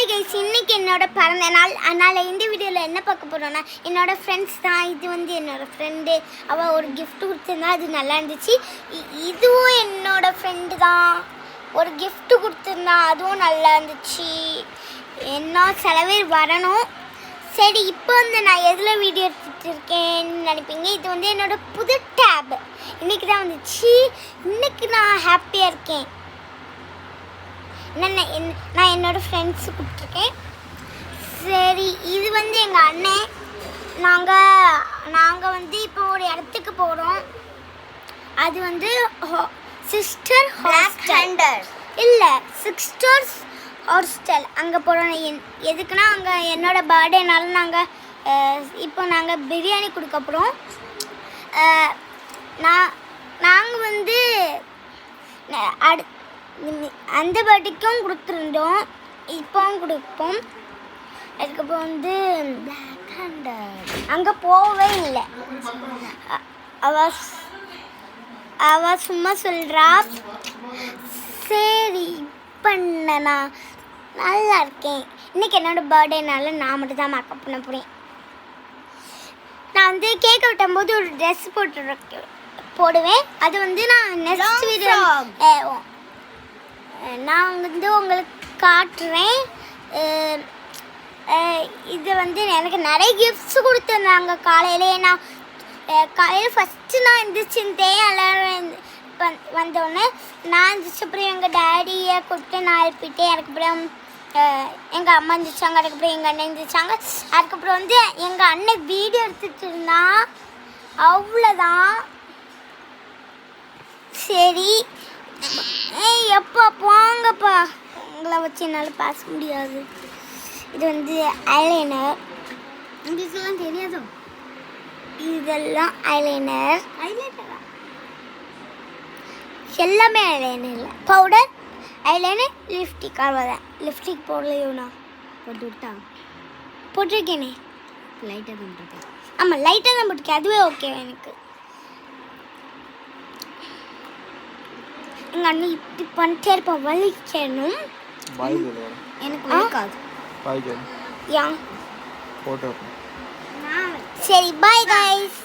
Guys, இன்னைக்கு என்னோட பிறந்த நாள். அதனால் இந்த வீடியோவில் என்ன பார்க்க போகிறோன்னா, என்னோட ஃப்ரெண்ட்ஸ் தான். இது வந்து என்னோட ஃப்ரெண்டு. அவள் ஒரு கிஃப்ட் கொடுத்துருந்தா, அது நல்லா இருந்துச்சு. இதுவும் என்னோட ஃப்ரெண்டு தான். ஒரு கிஃப்ட் கொடுத்துருந்தா, அதுவும் நல்லா இருந்துச்சு. என்ன சில பேர் வரணும். சரி, இப்போ வந்து நான் எதில் வீடியோ எடுத்துகிட்டு இருக்கேன்னு நினைப்பீங்க. இது வந்து என்னோட புது டேப். இன்றைக்கி தான் வந்துச்சு. இன்றைக்கி நான் ஹாப்பியாக இருக்கேன். நான் என்னோடய ஃப்ரெண்ட்ஸு கூப்பிட்ருக்கேன். சரி, இது வந்து எங்கள் அண்ணன். நாங்கள் வந்து இப்போ ஒரு இடத்துக்கு போகிறோம். அது வந்து சிஸ்டர் ஹாஸ்டல் இல்லை, சிஸ்டர்ஸ் ஹாஸ்டல். அங்கே போகிறோம். எதுக்குன்னா, அங்கே என்னோடய பர்த்டேனால நாங்கள் பிரியாணி கொடுக்க போகிறோம். நாங்கள் வந்து அந்த பர்த்டேக்கும் கொடுத்துருந்தோம், இப்போவும் கொடுப்போம். அதுக்கப்புறம் வந்து அங்கே போகவே இல்லை. அவ சும்மா சொல்கிறா. சரி, இப்போ நான் நல்லா இருக்கேன். இன்றைக்கி என்னோடய பர்த்டேனால நான் மட்டும் தான் மேக்கப் பண்ண போகிறேன். நான் வந்து கேக் வெட்டும்போது ஒரு ட்ரெஸ் போடுவேன். அது வந்து நான் நெக்ஸ்ட் வீடியோ நான் வந்து உங்களுக்கு காட்டுறேன். இது வந்து எனக்கு நிறைய கிஃப்ட்ஸ் கொடுத்துருந்தாங்க காலையிலே. காலையில் ஃபஸ்ட்டு நான் எந்திரிச்சிருந்தேன். எல்லோரும் வந்தோடனே நான் இருந்துச்சு. அப்புறம் எங்கள் டேடியை கூப்பிட்டு நான் எழுப்பிட்டேன். அதுக்கப்புறம் எங்கள் அம்மா இருந்துச்சாங்க. அதுக்கப்புறம் எங்கள் அண்ணன் இருந்துச்சாங்க. அதுக்கப்புறம் வந்து எங்கள் அண்ணன் வீடியோ எடுத்துகிட்டு இருந்தான். அவ்வளோதான். சரி, எப்போ போங்கப்பா, உங்களை வச்சு என்னால் பேச முடியாது. இது வந்து ஐலைனர். இதெல்லாம் தெரியாதோ? இதெல்லாம் ஐலைனர். எல்லாமே ஐலைனர் இல்லை, பவுடர், ஐலைனர், லிப்ஸ்டிக். அவ்வளோதான். லிப்ஸ்டிக் போடலையோண்ணா? போட்டு விட்டா போட்டிருக்கேனே. லைட்டாக தான் போட்டிருக்கேன். ஆமாம், லைட்டாக தான் போட்டிருக்கேன். அதுவே ஓகே எனக்கு. எங்கள் அண்ணன் இப்படி பண்ணிட்டே இருப்போம். வலிக்கணும். எனக்கு வலிக்காது. சரி, பாய் கைஸ்.